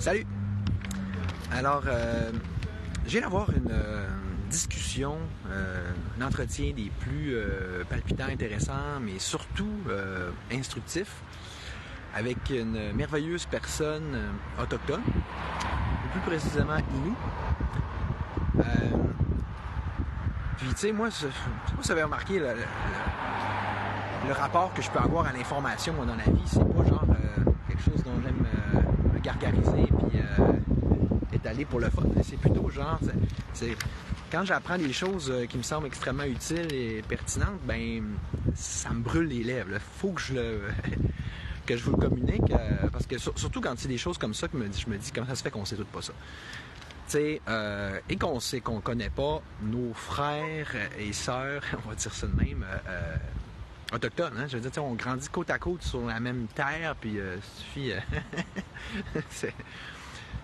Salut! Alors, je viens d'avoir une discussion, un entretien des plus palpitants, intéressants, mais surtout instructifs, avec une merveilleuse personne autochtone, ou plus précisément Innu. Puis, tu sais, moi, je sais pas si vous avez remarqué le rapport que je peux avoir à l'information dans la vie. C'est pas genre quelque chose dont j'aime me gargariser puis étaler pour le fun. C'est plutôt genre, c'est quand j'apprends des choses qui me semblent extrêmement utiles et pertinentes, ben ça me brûle les lèvres. Il faut que que je vous le communique, parce que surtout quand c'est des choses comme ça que je me dis comment ça se fait qu'on sait tout pas ça. Et qu'on connaît pas nos frères et sœurs, on va dire ça de même, autochtones. Hein? Je veux dire, on grandit côte à côte sur la même terre, puis suffit.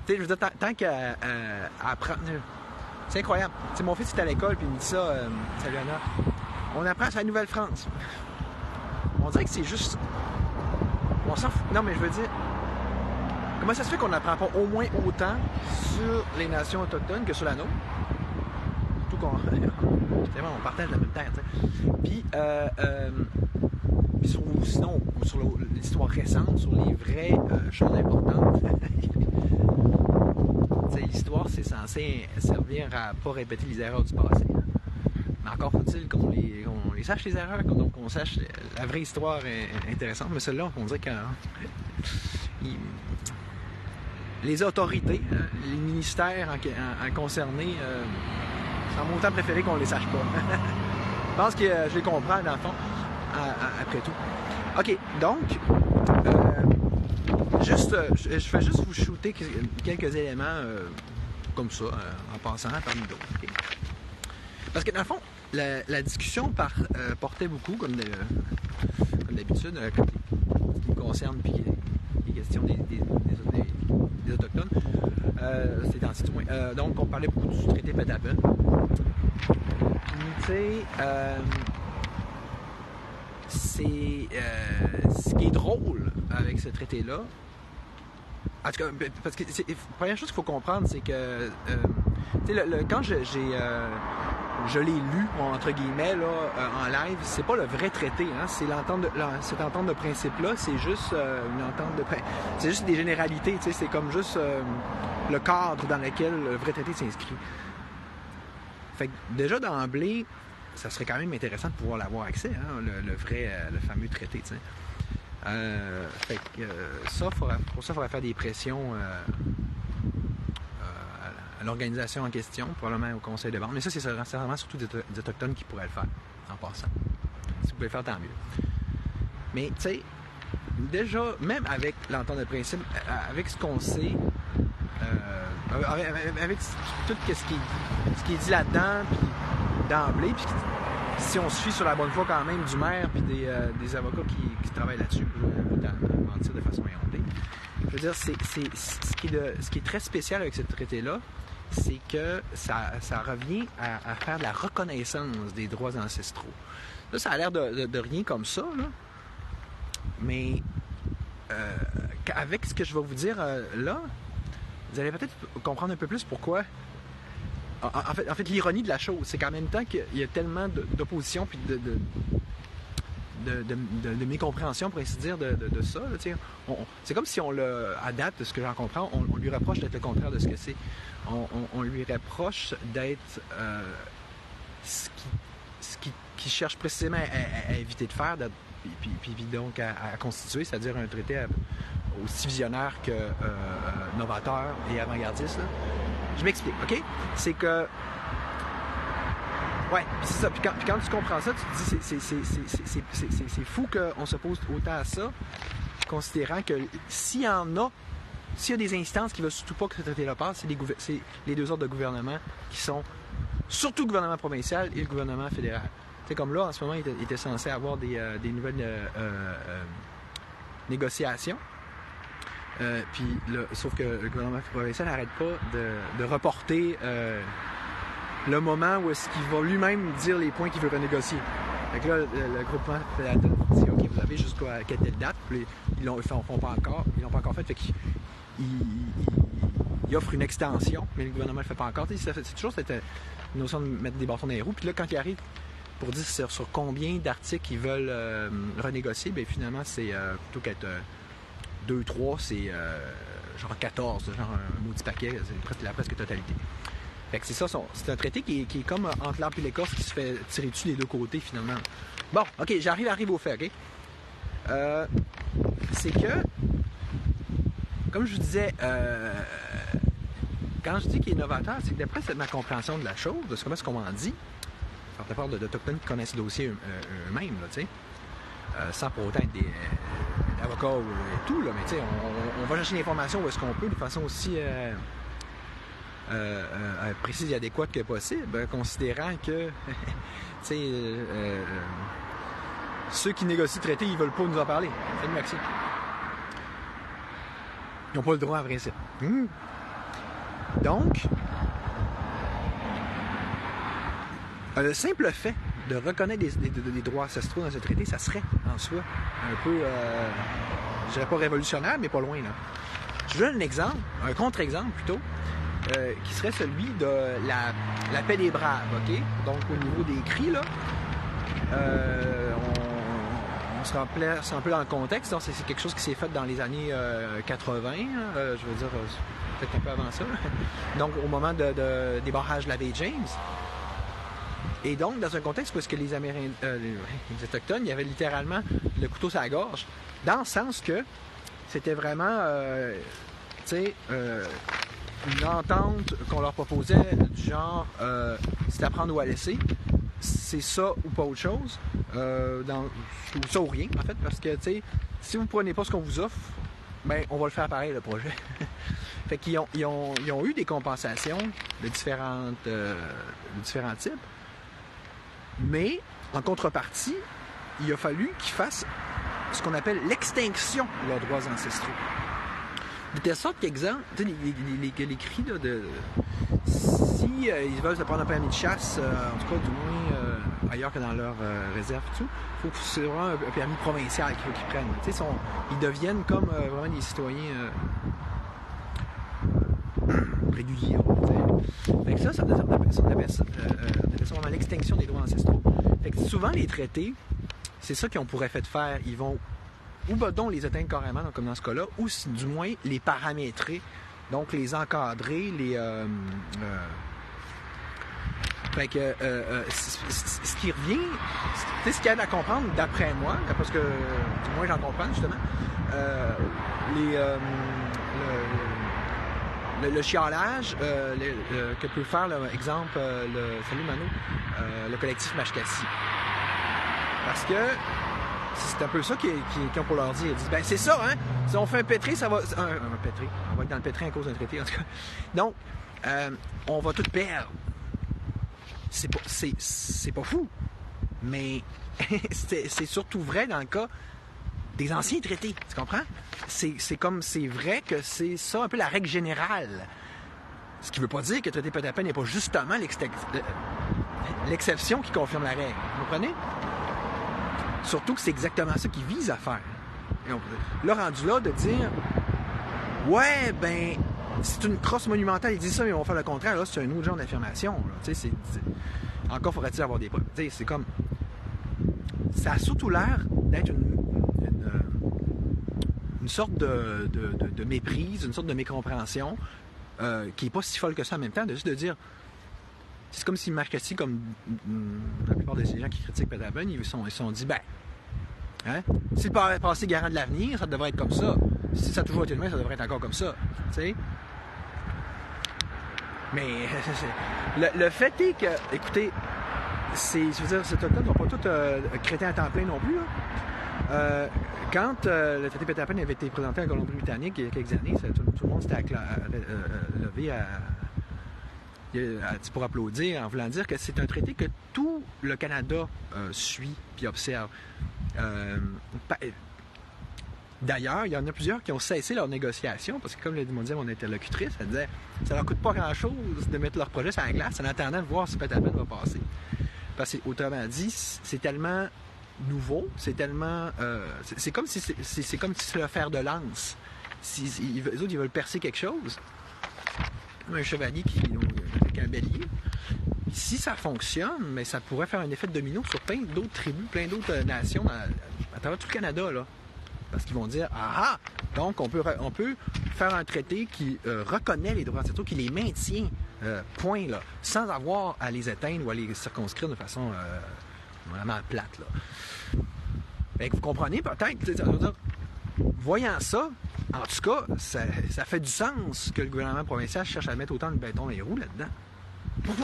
Je veux dire, tant qu'à apprendre. C'est incroyable. T'sais, mon fils est à l'école, puis il me dit ça. Salut Anna. On apprend sur la Nouvelle-France. On dirait que c'est juste. On s'en fout. Non, mais je veux dire. Comment ça se fait qu'on n'apprend pas au moins autant sur les nations autochtones que sur la nôtre? Surtout qu'on. On partage la même terre, tu sais. Puis sinon, sur l'histoire récente, sur les vraies choses importantes. L'histoire, c'est censé servir à pas répéter les erreurs du passé. Mais encore faut-il qu'on les sache, les erreurs, donc qu'on sache la vraie histoire intéressante. Mais celle-là, on dirait que les autorités, les ministères concernés, semblent autant préférer qu'on les sache pas. Je pense que je les comprends, dans le fond, après tout. OK, donc, je fais juste vous shooter quelques éléments comme ça, en passant parmi d'autres. Okay? Parce que dans le fond, la discussion portait beaucoup, comme d'habitude, ce qui me concerne, puis les questions des Autochtones. C'est dans le site. Donc, on parlait beaucoup du traité Petapin. Tu sais, ce qui est drôle avec ce traité-là, en tout cas, parce que la première chose qu'il faut comprendre, c'est que quand je l'ai lu, entre guillemets, là, en live, c'est pas le vrai traité, hein, c'est cette entente de principe-là, c'est juste une entente de principe. C'est juste des généralités, c'est comme juste le cadre dans lequel le vrai traité s'inscrit. Fait que déjà d'emblée, ça serait quand même intéressant de pouvoir l'avoir accès, hein, le fameux traité, tu sais. Fait que pour ça, il faudrait faire des pressions à l'organisation en question, probablement au conseil de vente. Mais ça, c'est vraiment surtout des Autochtones qui pourraient le faire, en passant. Si vous pouvez le faire, tant mieux. Mais, tu sais, déjà, même avec l'entente de principe, avec ce qu'on sait, avec tout ce qui est dit là-dedans, puis d'emblée, puis si on se fie sur la bonne foi quand même du maire puis des avocats qui travaillent là-dessus, je vais mentir de façon éhontée. Je veux dire, ce qui est très spécial avec ce traité-là, c'est que ça revient à faire de la reconnaissance des droits ancestraux. Là, ça a l'air de rien comme ça, là. Mais avec ce que je vais vous dire là, vous allez peut-être comprendre un peu plus pourquoi. En fait, l'ironie de la chose, c'est qu'en même temps qu'il y a tellement d'opposition puis de mécompréhension, pour ainsi dire, de ça. Là, c'est comme si on l'adapte, de ce que j'en comprends, on lui reproche d'être le contraire de ce que c'est. On lui reproche d'être ce qu'il cherche précisément à éviter de faire, puis donc à constituer, c'est-à-dire un traité aussi visionnaire que novateur et avant-gardiste. Là. Je m'explique, OK? C'est que... Ouais, c'est ça. Puis quand tu comprends ça, tu te dis c'est fou qu'on s'oppose autant à ça, considérant que s'il y a des instances qui ne veulent surtout pas que ce traité-là passe, c'est les deux ordres de gouvernement qui sont surtout le gouvernement provincial et le gouvernement fédéral. C'est comme là, en ce moment, il était censé avoir des nouvelles négociations. Sauf que le gouvernement provincial n'arrête pas de reporter le moment où est-ce qu'il va lui-même dire les points qu'il veut renégocier. Fait que là, le groupement fédéral dit « OK, vous avez jusqu'à quelle date? » Puis ils l'ont pas encore fait. Fait qu'ils il offre une extension, mais le gouvernement ne le fait pas encore. C'est toujours cette notion de mettre des bâtons dans les roues. Puis là, quand il arrive pour dire sur combien d'articles ils veulent renégocier, bien finalement, c'est plutôt qu'être 2, 3, c'est genre 14, genre un maudit paquet, c'est la presque totalité. Fait que c'est ça, c'est un traité qui est comme entre l'arbre et l'écorce qui se fait tirer dessus des deux côtés finalement. Bon, ok, j'arrive au fait, ok? C'est que, comme je vous disais, quand je dis qu'il est novateur, c'est que d'après ma compréhension de la chose, de comment est-ce qu'on m'en dit, par rapport d'Autochtones qui connaissent le dossier eux-mêmes, là, tu sais, sans pour autant être des avocats et tout, là, mais tu sais, on va chercher l'information où est-ce qu'on peut de façon aussi précise et adéquate que possible, considérant que, tu sais, ceux qui négocient le traité, ils veulent pas nous en parler. C'est le Mexique. Ils n'ont pas le droit en principe. Donc, le simple fait de reconnaître des droits ancestraux dans ce traité, ça serait en soi un peu, je dirais pas révolutionnaire, mais pas loin, là. Je donne un exemple, un contre-exemple plutôt, qui serait celui de la paix des braves, ok? Donc, au niveau des cris, là, on se replace un peu dans le contexte. Donc, c'est quelque chose qui s'est fait dans les années 80, je veux dire, peut-être un peu avant ça. Donc, au moment des barrages de la baie James. Et donc, dans un contexte où est-ce que les Amérindiens, les Autochtones, il y avait littéralement le couteau sur la gorge, dans le sens que c'était vraiment, tu sais, une entente qu'on leur proposait du genre, c'est à prendre ou à laisser, c'est ça ou pas autre chose, ou ça ou rien, en fait, parce que, tu sais, si vous prenez pas ce qu'on vous offre, ben, on va le faire pareil, le projet. Fait qu'ils ont eu des compensations de différents types, mais en contrepartie, il a fallu qu'ils fassent ce qu'on appelle l'extinction de leurs droits ancestraux. De telle sorte qu'exemple, tu sais, les cris là, si ils veulent se prendre un permis de chasse, en tout cas du moins ailleurs que dans leur réserve, tout, faut que c'est vraiment un permis provincial qu'il faut qu'ils prennent. Tu sais, ils deviennent comme vraiment des citoyens réguliers. Fait que ça on appelle ça vraiment l'extinction des droits ancestraux. Fait que souvent les traités, c'est ça qu'on pourrait faire. Ils vont ou donc les atteindre carrément, donc comme dans ce cas-là, ou du moins les paramétrer, donc les encadrer, fait que ce qui revient, tu sais, ce qu'il y a à comprendre d'après moi, parce que du moins j'en comprends justement, le chialage que peut faire, là, exemple, salut Mano, le collectif Mashkassi. Parce que c'est un peu ça qu'ils ont pour leur dire. Ils disent, ben c'est ça, hein? Si on fait un pétré, ça va... Un pétré. On va être dans le pétré à cause d'un traité, en tout cas. Donc, on va tout perdre. C'est pas fou. Mais c'est surtout vrai dans le cas des anciens traités. Tu comprends? C'est vrai que c'est ça un peu la règle générale. Ce qui veut pas dire que le traité Pottapin n'est pas justement l'exception qui confirme la règle. Vous comprenez? Surtout que c'est exactement ça qu'ils visent à faire. Là, rendu là, de dire ouais, ben, c'est une crosse monumentale, ils disent ça, mais ils vont faire le contraire. Là, c'est un autre genre d'affirmation. Encore faudrait-il avoir des preuves. C'est comme. Ça a surtout l'air d'être une sorte de méprise, une sorte de mécompréhension qui n'est pas si folle que ça en même temps, de juste de dire. C'est comme si Mashkassi, comme la plupart de ces gens qui critiquent Pottapin, ils se sont dit, ben, hein, si le passé garant de l'avenir, ça devrait être comme ça. Si ça a toujours été le même, ça devrait être encore comme ça. Tu sais? Mais le fait est que, écoutez, je veux dire, ces Autochtones ne sont pas tous chrétiens à temps plein non plus. Là. Quand le traité Pottapin avait été présenté en Colombie-Britannique il y a quelques années, tout le monde s'était levé pour applaudir en voulant dire que c'est un traité que tout le Canada suit puis observe. D'ailleurs, il y en a plusieurs qui ont cessé leurs négociations parce que, comme le disait mon interlocutrice, elle disait ça leur coûte pas grand-chose de mettre leur projet sur la glace en attendant de voir si Pottapin va passer. Parce que, autrement dit, c'est tellement nouveau, c'est tellement... c'est comme si c'est le fer de lance. Les autres, ils veulent percer quelque chose. un chevalier qui avec un bélier. Si ça fonctionne, mais ça pourrait faire un effet de domino sur plein d'autres tribus, plein d'autres nations à travers tout le Canada, là. Parce qu'ils vont dire, ah, donc on peut faire un traité qui reconnaît les droits ancestraux, qui les maintient, point, là, sans avoir à les éteindre ou à les circonscrire de façon vraiment plate, là. Fait que vous comprenez peut-être, voyant ça, en tout cas, ça fait du sens que le gouvernement provincial cherche à mettre autant de bâtons dans les roues là-dedans.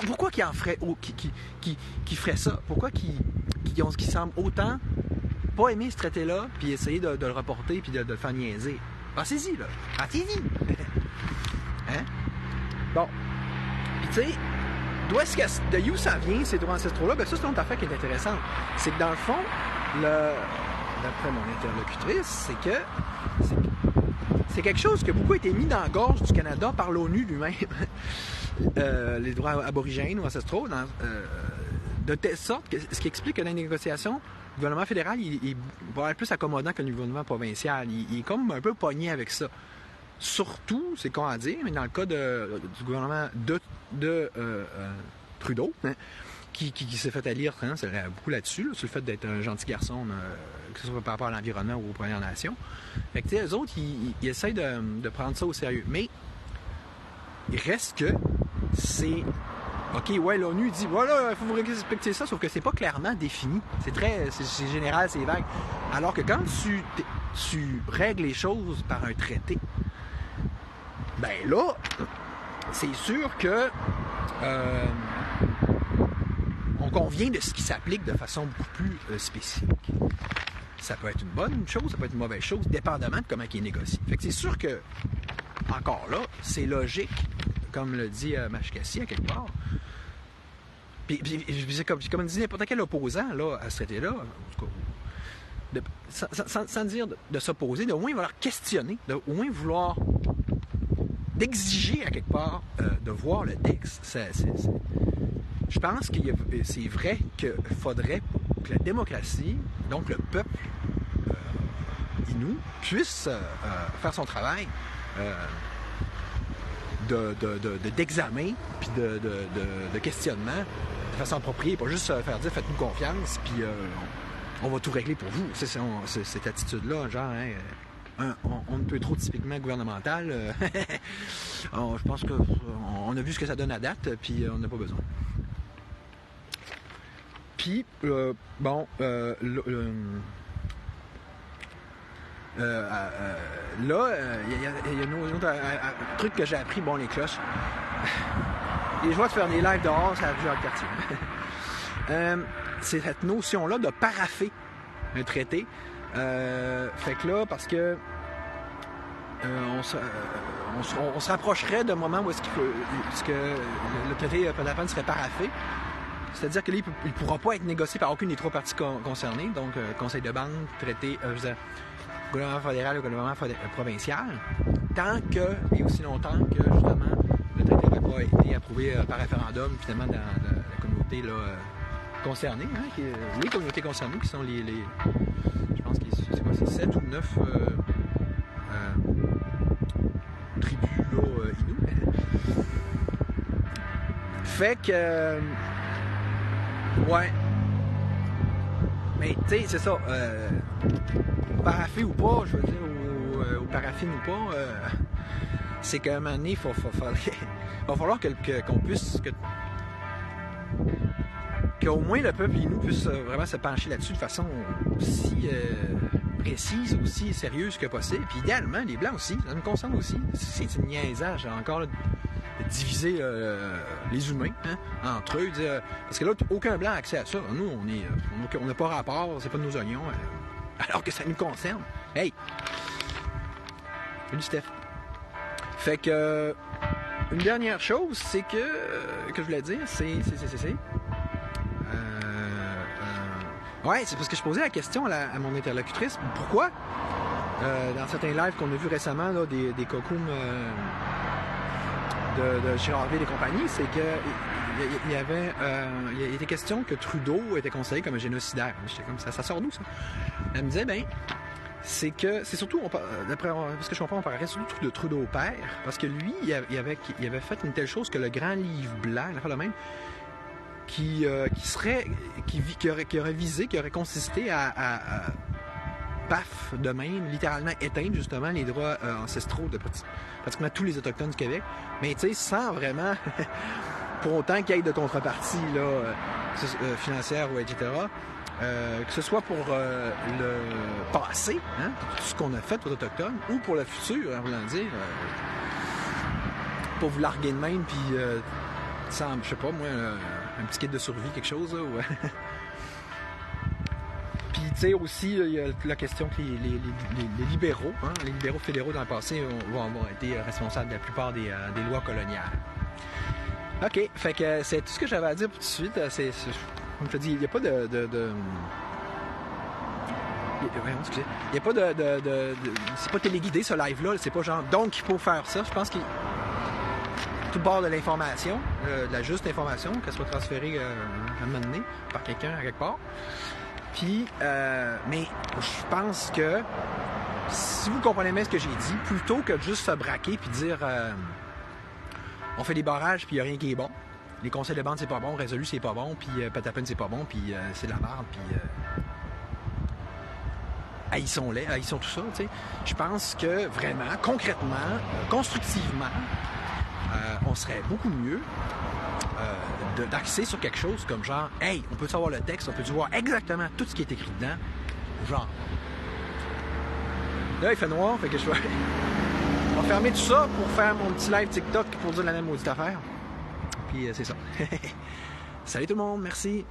Pourquoi qu'ils en ferait, qui ferait ça? Pourquoi qu'ils semblent autant pas aimer ce traité-là, puis essayer de le reporter, puis de le faire niaiser? Pensez-y, là. Pensez-y! Hein? Bon. Puis tu sais, de où ça vient, ces droits ancestraux-là? Ben ça, c'est une autre affaire qui est intéressante. C'est que dans le fond, d'après mon interlocutrice, c'est quelque chose qui a beaucoup été mis dans la gorge du Canada par l'ONU lui-même. Les droits aborigènes ou ancestraux, de telle sorte que ce qui explique que dans les négociations, le gouvernement fédéral il va être plus accommodant que le gouvernement provincial. Il est comme un peu pogné avec ça. Surtout, c'est con à dire, mais dans le cas du gouvernement de Trudeau, hein, qui s'est fait élire beaucoup là-dessus, sur le fait d'être un gentil garçon, que ce soit par rapport à l'environnement ou aux Premières Nations. Fait que, tu sais, eux autres, ils essayent de prendre ça au sérieux. Mais il reste que c'est... OK, ouais, l'ONU dit, voilà, il faut vous respecter ça, sauf que c'est pas clairement défini. C'est général, c'est vague. Alors que quand tu règles les choses par un traité, ben là, c'est sûr que on convient de ce qui s'applique de façon beaucoup plus spécifique. Ça peut être une bonne chose, ça peut être une mauvaise chose, dépendamment de comment il est négocié. Fait que c'est sûr que, encore là, c'est logique, comme le dit Mashkassi à quelque part. Puis c'est comme dit n'importe quel opposant là, à ce traité-là, sans dire de s'opposer, de au moins vouloir questionner, de au moins vouloir d'exiger à quelque part de voir le texte. Je pense que c'est vrai qu'il faudrait que la démocratie, donc le peuple Innu, puisse faire son travail d'examen puis de questionnement de façon appropriée, pas juste faire dire faites-nous confiance puis on va tout régler pour vous. C'est cette attitude-là, genre on ne peut trop typiquement gouvernemental. Je pense qu'on a vu ce que ça donne à date puis on n'a pas besoin. Puis là, il y a un autre truc que j'ai appris, les cloches. Les joies de faire des lives dehors, ça a vu dans le quartier. C'est cette notion-là de paraffer un traité. Fait que là, parce que on se rapprocherait d'un moment où est-ce que le traité de la peine serait paraffé. C'est-à-dire que là, il ne pourra pas être négocié par aucune des trois parties concernées, donc Conseil de banque, traité, gouvernement fédéral ou gouvernement provincial, tant que, et aussi longtemps que, justement, le traité n'aurait pas été approuvé par référendum, finalement, dans la communauté là, concernée, hein, les communautés concernées, qui sont les je pense que c'est 7 ou 9 tribus là, Innu. Fait que... ouais. Mais, tu sais, c'est ça. Paraffé ou pas, je veux dire, ou paraffine ou pas, c'est qu'à un moment donné, il va falloir qu'on puisse... qu'au moins le peuple Innu puisse vraiment se pencher là-dessus de façon aussi précise, aussi sérieuse que possible. Puis idéalement, les Blancs aussi, ça nous concerne aussi. C'est une niaisage, encore là, de diviser les humains entre eux. Parce que là, aucun Blanc a accès à ça. Nous, on n'a pas rapport, c'est pas de nos oignons. Alors que ça nous concerne. Hey! Salut Steph. Fait que... une dernière chose, c'est que je voulais dire, ouais, c'est parce que je posais la question à mon interlocutrice. Pourquoi, dans certains lives qu'on a vus récemment, là, des cocoums de Girard et compagnie, c'est que il était question que Trudeau était considéré comme un génocidaire. J'étais comme ça sort d'où ça? Elle me disait, c'est que, c'est surtout, d'après ce que je comprends, on parlerait surtout de Trudeau père, parce que lui, il avait fait une telle chose que le grand livre blanc, le même, qui aurait consisté à paf, de même, littéralement éteindre justement les droits ancestraux de pratiquement tous les Autochtones du Québec, mais tu sais, sans vraiment, pour autant qu'il y ait de contrepartie là, financière ou etc., que ce soit pour le passé, hein, tout ce qu'on a fait aux Autochtones, ou pour le futur, en voulant dire, pour vous larguer de même, puis sans, je sais pas moi, un petit kit de survie, quelque chose, là, ou... Puis, tu sais, aussi, il y a la question que les libéraux, hein, les libéraux fédéraux dans le passé ont été responsables de la plupart des lois coloniales. OK, fait que c'est tout ce que j'avais à dire pour tout de suite. Comme je te dis, il n'y a pas de... Il n'y a pas de c'est pas téléguidé, ce live-là. C'est pas genre, donc il faut faire ça. Je pense qu'il tout bord de l'information, de la juste information, qu'elle soit transférée à un moment donné par quelqu'un à quelque part. Puis, mais je pense que si vous comprenez bien ce que j'ai dit, plutôt que de juste se braquer puis dire on fait des barrages puis il n'y a rien qui est bon, les conseils de bande c'est pas bon, résolu c'est pas bon, puis Patapon c'est pas bon, puis c'est de la merde, puis haïssons-les, haïssons tout ça, tu sais. Je pense que vraiment, concrètement, constructivement, on serait beaucoup mieux d'axer sur quelque chose comme genre, hey, on peut savoir le texte, on peut voir exactement tout ce qui est écrit dedans, genre. Là, il fait noir, fait que je vais fermer tout ça pour faire mon petit live TikTok pour dire la même maudite affaire. Puis c'est ça. Salut tout le monde, merci.